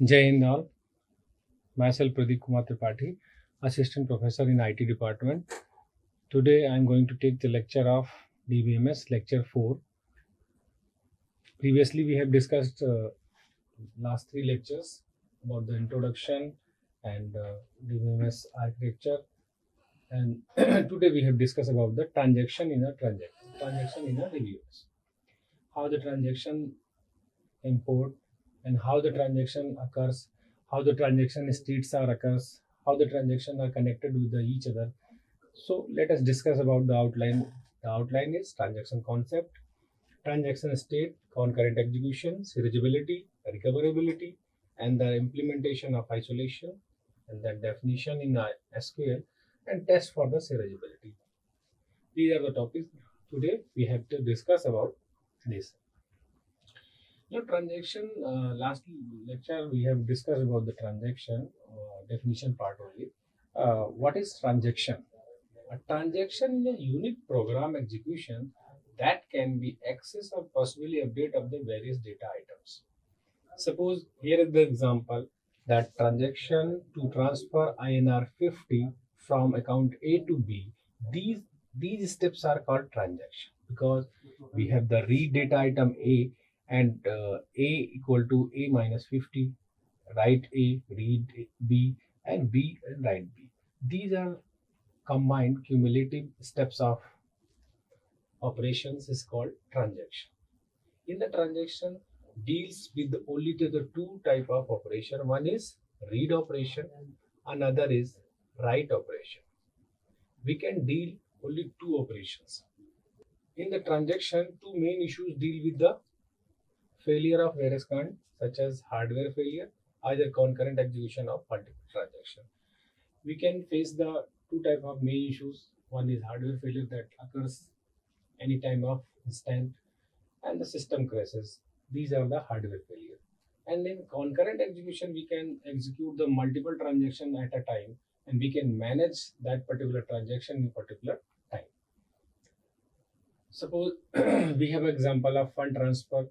Jai Hind all. Myself Pradeep Kumar Tripathi, Assistant Professor in IT Department. Today I am going to take the lecture of Dbms, Lecture 4. Previously we have discussed last 3 lectures about the introduction and Dbms architecture, and today we have discussed about the transaction in a DBMS. How the transaction import and how the transaction occurs, how the transaction states are occurs, how the transaction are connected with each other. So let us discuss about the outline. The outline is transaction concept, transaction state, concurrent execution, serializability, recoverability, and the implementation of isolation, and then definition in SQL, and test for the serializability. These are the topics today we have to discuss about this. Transaction, last lecture we have discussed about the transaction definition part only. What is transaction? A transaction is a unique program execution that can be access or possibly update of the various data items. Suppose here is the example that transaction to transfer INR 50 from account A to B. These steps are called transaction because we have the read data item A and A equal to A minus 50, write A, read B, and B and write B. These are combined cumulative steps of operations is called transaction. In the transaction deals with only the two type of operation. One is read operation, another is write operation. We can deal only two operations. In the transaction, two main issues deal with the failure of various kind, such as hardware failure, either concurrent execution of multiple transaction. We can face the two type of main issues. One is hardware failure that occurs any time of instant, and the system crashes. These are the hardware failure. And in concurrent execution, we can execute the multiple transaction at a time, and we can manage that particular transaction in particular time. Suppose we have example of fund transfer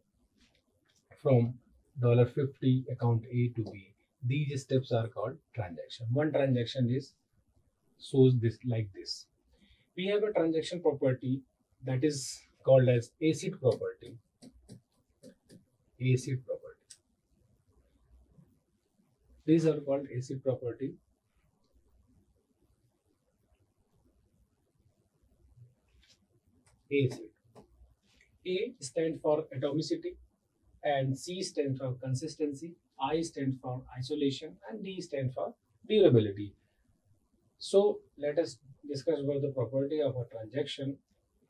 from $50 account A to B. These steps are called transaction. One transaction is shows this like this. We have a transaction property that is called as ACID property. ACID property. These are called ACID property. ACID. A stands for atomicity, and C stands for consistency, I stands for isolation, and D stands for durability. So let us discuss about the property of a transaction.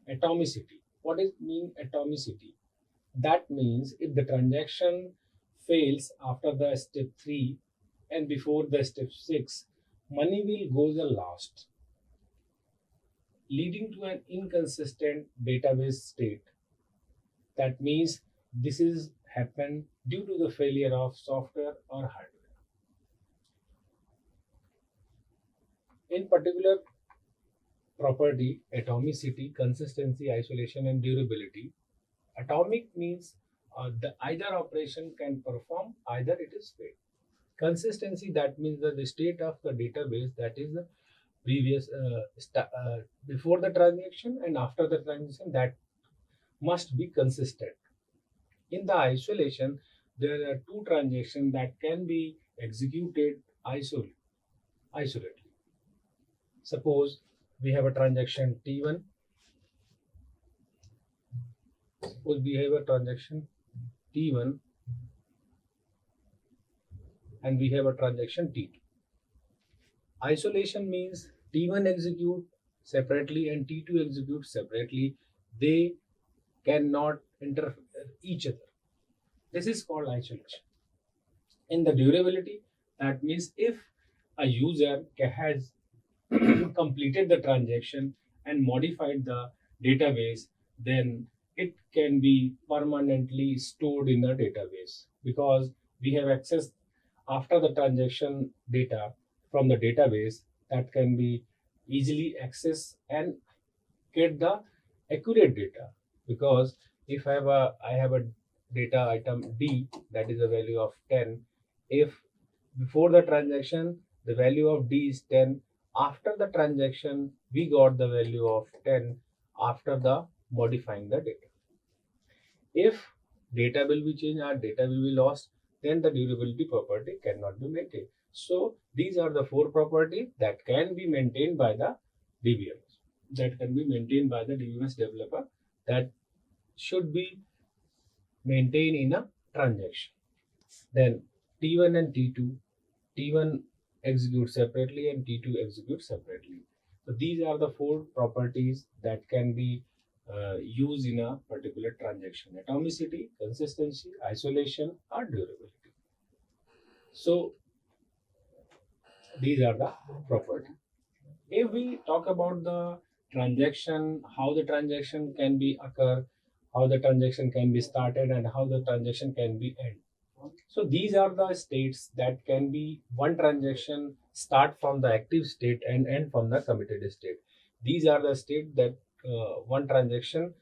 Atomicity. What is mean atomicity? That means if the transaction fails after the step 3 and before the step 6, money will go the last, leading to an inconsistent database state. That means this is happened due to the failure of software or hardware. In particular property, atomicity, consistency, isolation, and durability. Atomic means the either operation can perform, either it is failed. Consistency, that means that the state of the database, that is the previous before the transaction and after the transaction, that must be consistent. In the isolation, there are two transactions that can be executed isolatedly. Suppose we have a transaction T1. Suppose we have a transaction T1 and we have a transaction T2. Isolation means T1 execute separately and T2 execute separately. They cannot interfere each other. This is called isolation. In the durability, that means if a user has completed the transaction and modified the database, then it can be permanently stored in the database because we have access after the transaction data from the database that can be easily accessed and get the accurate data. Because if I have a data item D, that is a value of 10, If before the transaction the value of D is 10, after the transaction we got the value of 10 after the modifying the data. If data will be changed or data will be lost, then the durability property cannot be maintained. So these are the four properties that can be maintained by the DBMS, that can be maintained by the DBMS developer, that should be maintained in a transaction. Then T1 and T2, T1 execute separately and T2 execute separately. So these are the four properties that can be used in a particular transaction: atomicity, consistency, isolation, or durability. So these are the properties. If we talk about the transaction, how the transaction can be occur, how the transaction can be started, and how the transaction can be end. So these are the states that can be one transaction start from the active state and end from the committed state. These are the state that one transaction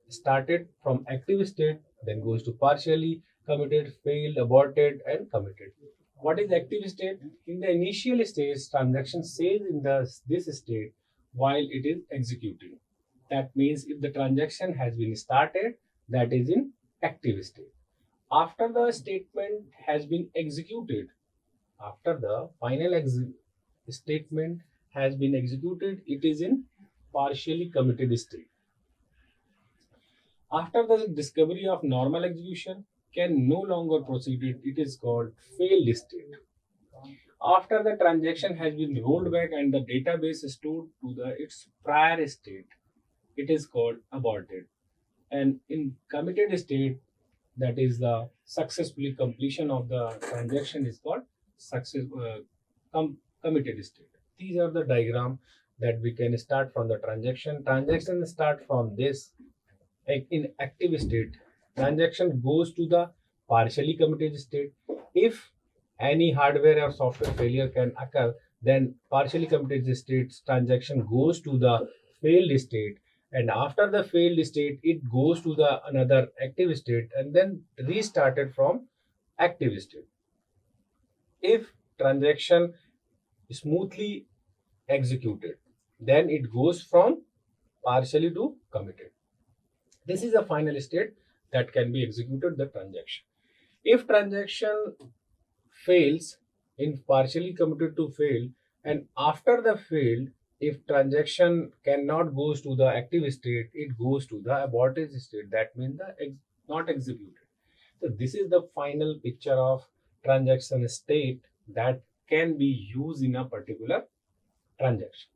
started from active state, then goes to partially committed, failed, aborted, and committed. What is active state? In the initial stage, transaction stays in this state while it is executing. That means if the transaction has been started, that is in active state. After the statement has been executed, after the final statement has been executed, it is in partially committed state. After the discovery of normal execution can no longer proceed, it is called failed state. After the transaction has been rolled back and the database is stored to its prior state, it is called aborted. And in committed state, that is the successfully completion of the transaction, is called committed state. These are the diagram that we can start from the transaction. Transaction start from this, like in active state. Transaction goes to the partially committed state. If any hardware or software failure can occur, then partially committed state transaction goes to the failed state, and after the failed state it goes to the another active state and then restarted from active state. If transaction smoothly executed, then it goes from partially to committed. This is the final state that can be executed the transaction. If transaction fails in partially committed to failed, and after the failed, if transaction cannot goes to the active state, it goes to the aborted state. That means not executed. So this is the final picture of transaction state that can be used in a particular transaction.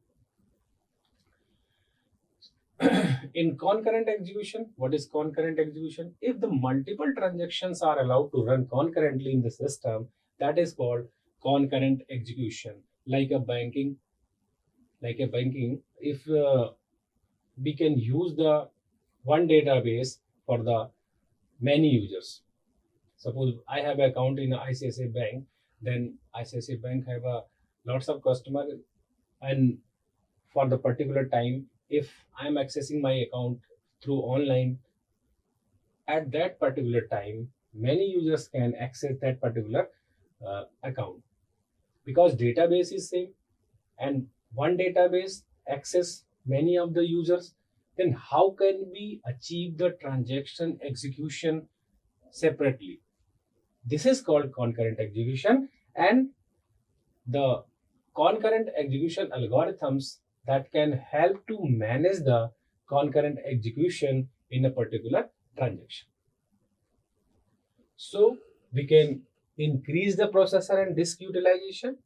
In concurrent execution, what is concurrent execution? If the multiple transactions are allowed to run concurrently in the system, that is called concurrent execution. Like a banking, if we can use the one database for the many users. Suppose I have an account in ICICI Bank, then ICICI Bank have a lots of customer, and for the particular time, if I am accessing my account through online, at that particular time, many users can access that particular account, because database is same and one database access many of the users. Then how can we achieve the transaction execution separately? This is called concurrent execution, and the concurrent execution algorithms that can help to manage the concurrent execution in a particular transaction. So we can increase the processor and disk utilization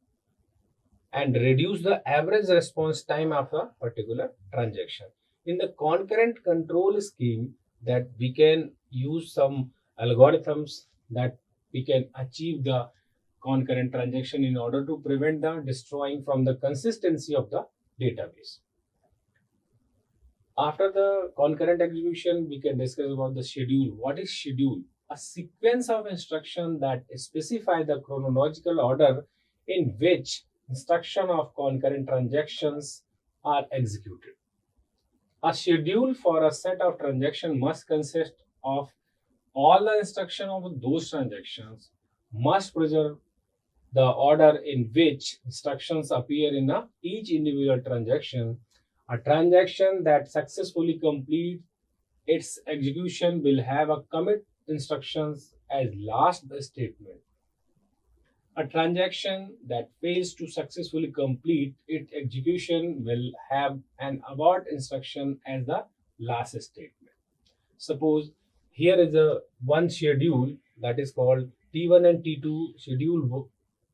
and reduce the average response time of a particular transaction. In the concurrent control scheme, that we can use some algorithms that we can achieve the concurrent transaction in order to prevent the destroying from the consistency of the database. After the concurrent execution, we can discuss about the schedule. What is schedule? A sequence of instructions that specify the chronological order in which instruction of concurrent transactions are executed. A schedule for a set of transactions must consist of all the instructions of those transactions must preserve the order in which instructions appear in each individual transaction. A transaction that successfully completes its execution will have a commit instructions as last statement. A transaction that fails to successfully complete its execution will have an abort instruction as the last statement. Suppose here is a one schedule that is called T1 and T2. Schedule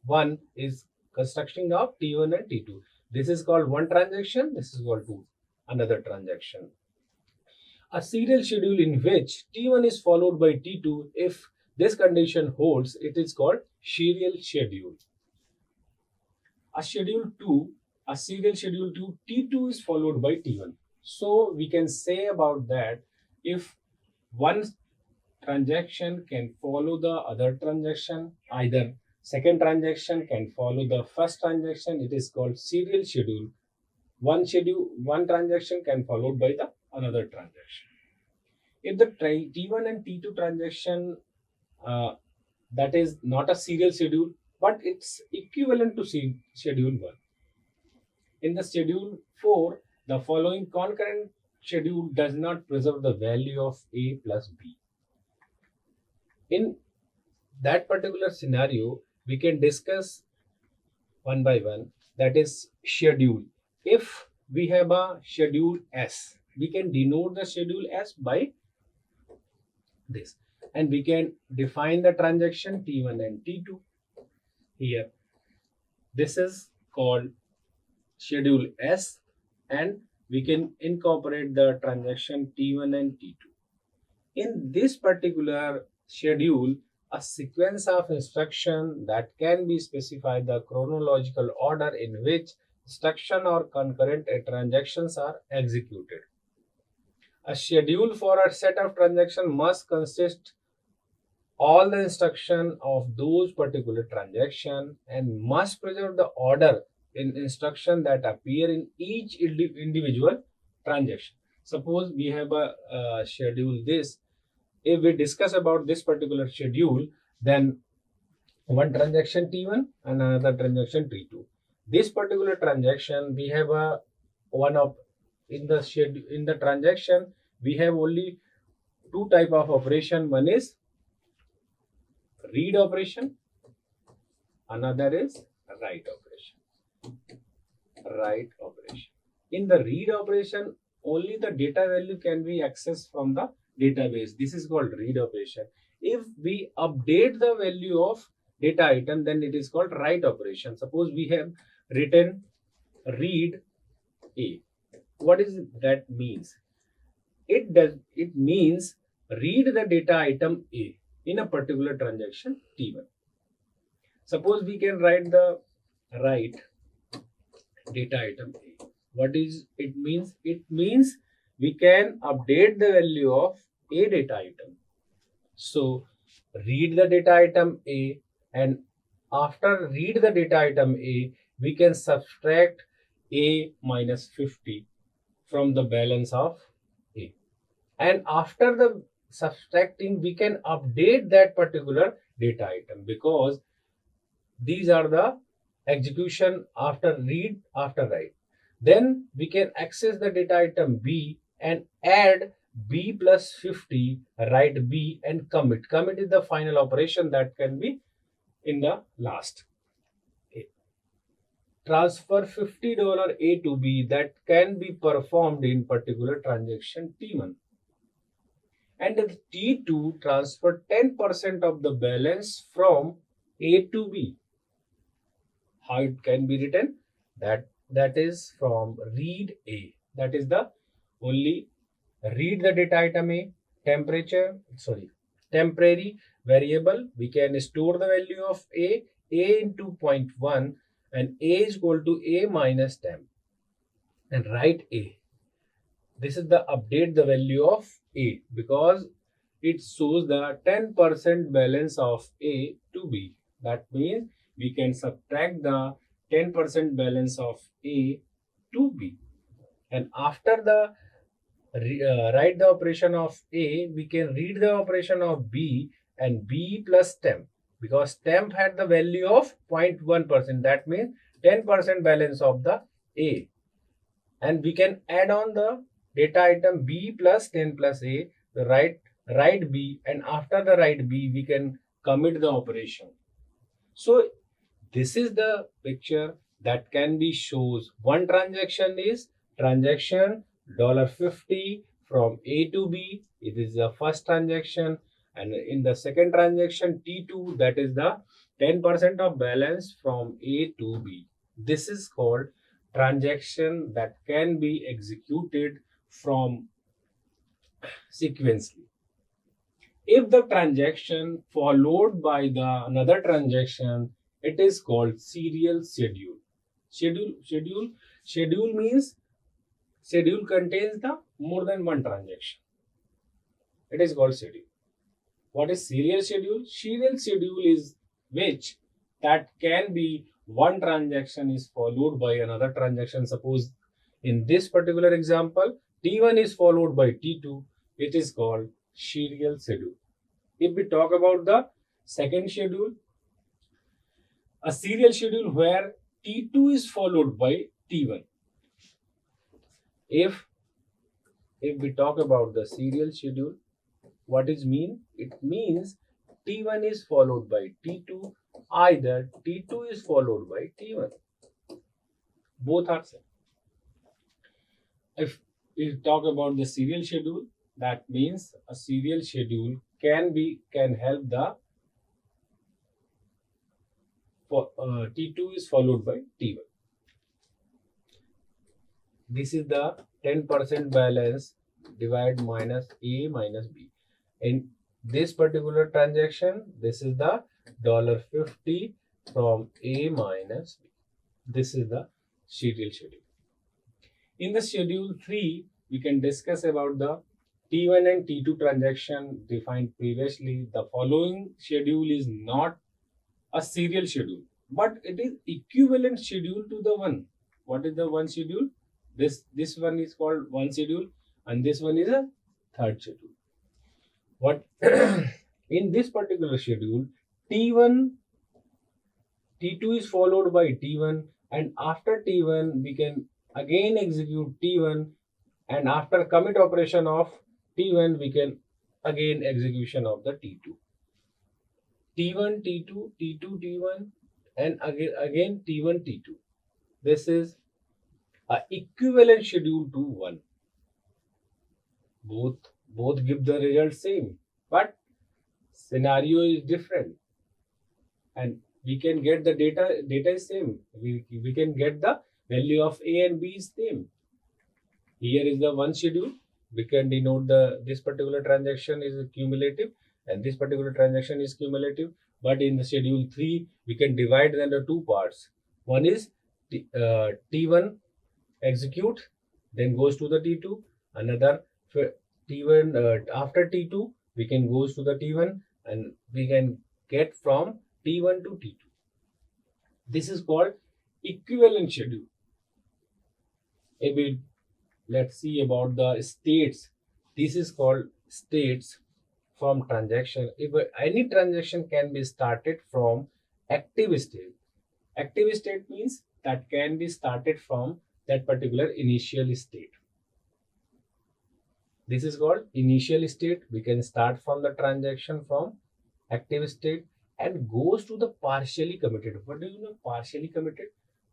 1 is constructing of T1 and T2. This is called one transaction. This is called two, another transaction. A serial schedule in which T1 is followed by T2, if this condition holds, it is called serial schedule. A schedule 2, a serial schedule 2, T2 is followed by T1. So we can say about that, if one transaction can follow the other transaction, either second transaction can follow the first transaction, it is called serial schedule. One transaction can followed by the another transaction. If the T1 and T2 transaction that is not a serial schedule, but it's equivalent to schedule 1. In the schedule 4, the following concurrent schedule does not preserve the value of A plus B. In that particular scenario, we can discuss one by one, that is schedule. If we have a schedule S, we can denote the schedule S by this, and we can define the transaction T1 and T2 here. This is called schedule S, and we can incorporate the transaction T1 and T2. In this particular schedule, a sequence of instruction that can be specified the chronological order in which instruction or concurrent transactions are executed. A schedule for a set of transactions must consist all the instruction of those particular transaction and must preserve the order in instruction that appear in each individual transaction. Suppose we have a schedule this. If we discuss about this particular schedule, then one transaction T1 and another transaction T2. This particular transaction, we have a one of in the schedule, in the transaction we have only two type of operation. One is read operation, another is write operation. In the read operation, only the data value can be accessed from the database. This is called read operation. If we update the value of data item, then it is called write operation. Suppose we have written read A. What is that means? It means read the data item A in a particular transaction T1. Suppose we can write data item A. What is it means? It means we can update the value of A data item. So read the data item A, and after read the data item A, we can subtract A minus 50 from the balance of A. And after the subtracting, we can update that particular data item, because these are the execution after read, after write. Then we can access the data item B and add B plus 50, write B and commit. Commit is the final operation that can be in the last. Transfer $50 A to B that can be performed in particular transaction T1. And the T2 transfer 10% of the balance from A to B. How it can be written? That is from read A. That is the only read the data item A, temporary variable. We can store the value of A into 0.1, and A is equal to A minus temp, and write A. This is the update the value of A, because it shows the 10% balance of A to B. That means we can subtract the 10% balance of A to B. And after the write the operation of A, we can read the operation of B, and B plus temp. because temp had the value of 0.1%. That means 10% balance of the A. And we can add on the data item B plus 10 plus A, the write B, and after the write B, we can commit the operation. So this is the picture that can be shows one transaction is transaction $50 from A to B. It is the first transaction, and in the second transaction T2, that is the 10% of balance from A to B. This is called transaction that can be executed from sequentially. If the transaction followed by the another transaction, it is called serial schedule. Schedule means schedule contains the more than one transaction. It is called schedule. What is serial schedule? Serial schedule is which that can be one transaction is followed by another transaction. Suppose in this particular example, T1 is followed by T2. It is called serial schedule. If we talk about the second schedule, a serial schedule where T2 is followed by T1. If we talk about the serial schedule, what is mean? It means T1 is followed by T2, either T2 is followed by T1. Both are same. If we talk about the serial schedule, that means a serial schedule can help the T2 is followed by T1. This is the 10% balance divide minus A minus B. In this particular transaction, this is the $50 from A minus B. This is the serial schedule. In the schedule 3, we can discuss about the T1 and T2 transaction defined previously. The following schedule is not a serial schedule, but it is equivalent schedule to the one. What is the one schedule? This one is called one schedule, and this one is a third schedule. What in this particular schedule, T2 is followed by T1, and after T1 we can again execute T1, and after commit operation of T1 we can again execution of the T2. T1 T2 T2 T1 and again T1 T2. This is a equivalent schedule to one. Both give the result same, but scenario is different, and we can get the data is same. We can get the value of A and B is same. Here is the one schedule. We can denote this particular transaction is cumulative and this particular transaction is cumulative. But in the schedule 3, we can divide them into two parts. One is T1 execute, then goes to the T2. Another T1 after T2, we can goes to the T1, and we can get from T1 to T2. This is called equivalent schedule. Let's see about the states. This is called states from transaction. If any transaction can be started from active state. Active state means that can be started from that particular initial state. This is called initial state. We can start from the transaction from active state and goes to the partially committed. What do you know partially committed?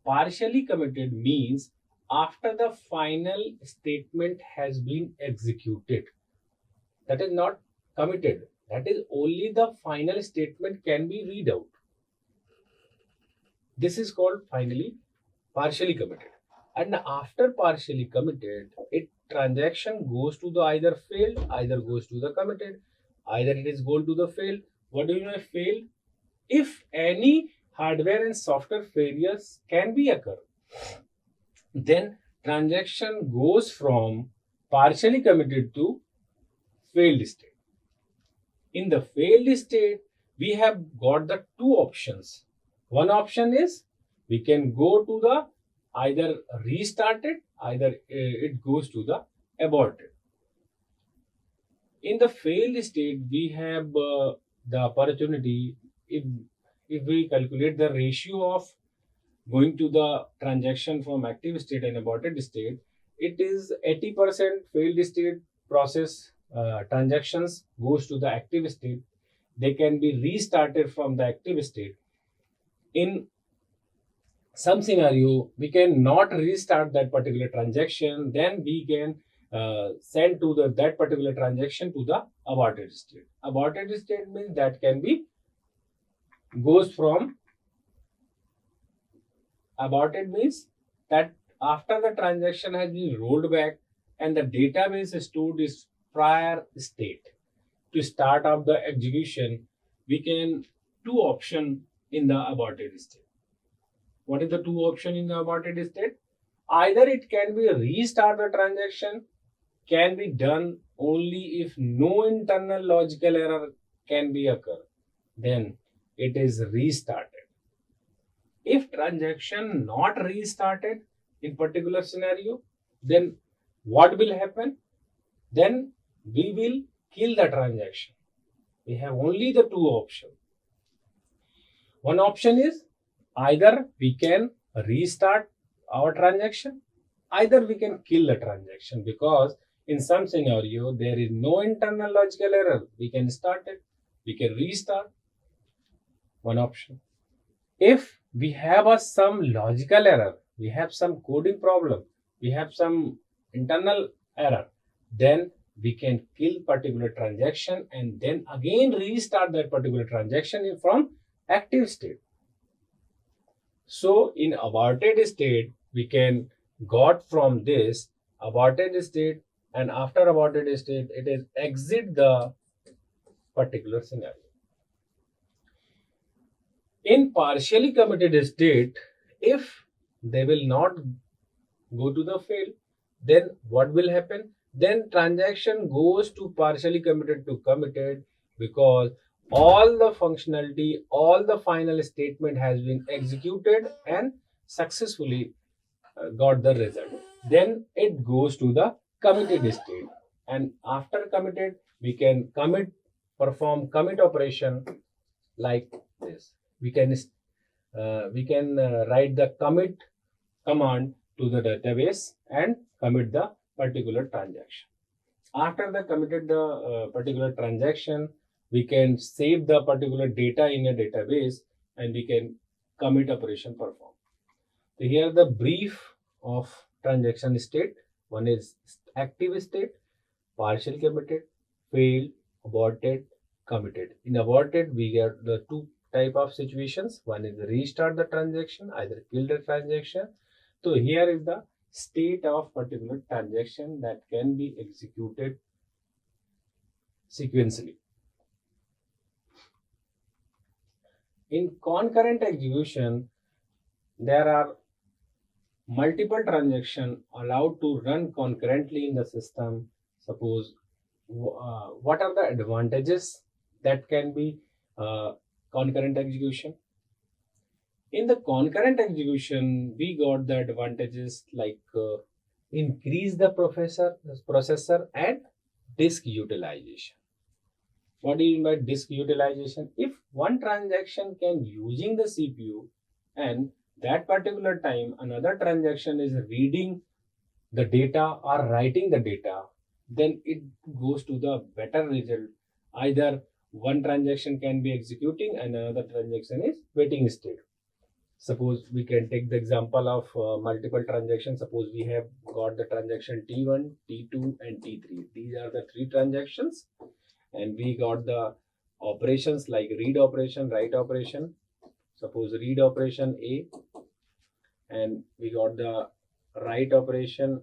Partially committed means after the final statement has been executed. That is not committed. That is only the final statement can be read out. This is called finally partially committed. And after partially committed, it transaction goes to the either failed, either goes to the committed, either it is going to the failed. What do you know failed? If any hardware and software failures can be occur, then transaction goes from partially committed to failed state. In the failed state, we have got the two options. One option is we can go to the either restarted, either it goes to the aborted. In the failed state, we have the opportunity if we calculate the ratio of going to the transaction from active state and aborted state, it is 80% failed state process transactions goes to the active state. They can be restarted from the active state. In some scenario, we can not restart that particular transaction, then we can send to that particular transaction to the aborted state. Aborted state means that can be goes from aborted means that after the transaction has been rolled back and the database stored its prior state. To start off the execution, we can two option in the aborted state. What is the two option in the aborted state? Either it can be restart the transaction, can be done only if no internal logical error can be occur. Then it is restarted. If transaction not restarted in particular scenario, then what will happen? Then we will kill the transaction. We have only the two options. One option is either we can restart our transaction, either we can kill the transaction, because in some scenario there is no internal logical error. We can start it, we can restart. One option. If we have some logical error, we have some coding problem, we have some internal error, then we can kill particular transaction and then again restart that particular transaction from active state. So in aborted state, we can got from this aborted state, and after aborted state, it is exit the particular scenario. In partially committed state, if they will not go to the fail, then what will happen? Then transaction goes to partially committed to committed, because all the functionality, all the final statement has been executed and successfully got the result. Then it goes to the committed state, and after committed, we can perform commit operation like this. We can write the commit command to the database and commit the particular transaction. After the committed the particular transaction, we can save the particular data in a database and we can commit operation perform. So here the brief of transaction state. One is active state, partially committed, failed, aborted, committed. In aborted, we get the two type of situations. One is restart the transaction, either kill the transaction. So here is the state of particular transaction that can be executed sequentially. In concurrent execution, there are multiple transactions allowed to run concurrently in the system. Suppose what are the advantages that can be concurrent execution? In the concurrent execution, we got the advantages like increase the processor and disk utilization. What do you mean by disk utilization? If one transaction can using the CPU and that particular time another transaction is reading the data or writing the data, then it goes to the better result. Either one transaction can be executing and another transaction is waiting state. Suppose we can take the example of multiple transactions. Suppose we have got the transaction T1, T2 and T3. These are the three transactions, and we got the operations like read operation, write operation. Suppose read operation A, and we got the write operation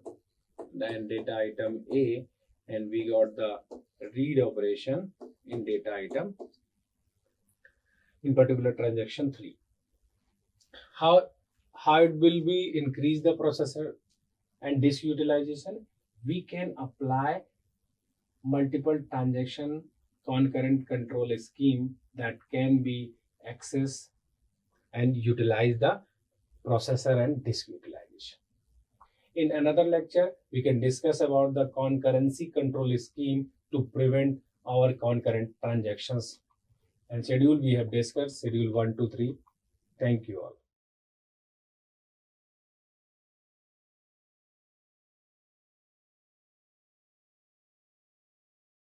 and data item A, and we got the read operation in data item in particular transaction 3. How it will be increase the processor and disk utilization? We can apply multiple transaction concurrent control scheme that can be access and utilize the processor and disk utilization. In another lecture, we can discuss about the concurrency control scheme to prevent our concurrent transactions And schedule we have discussed schedule 1 to 3. Thank you all.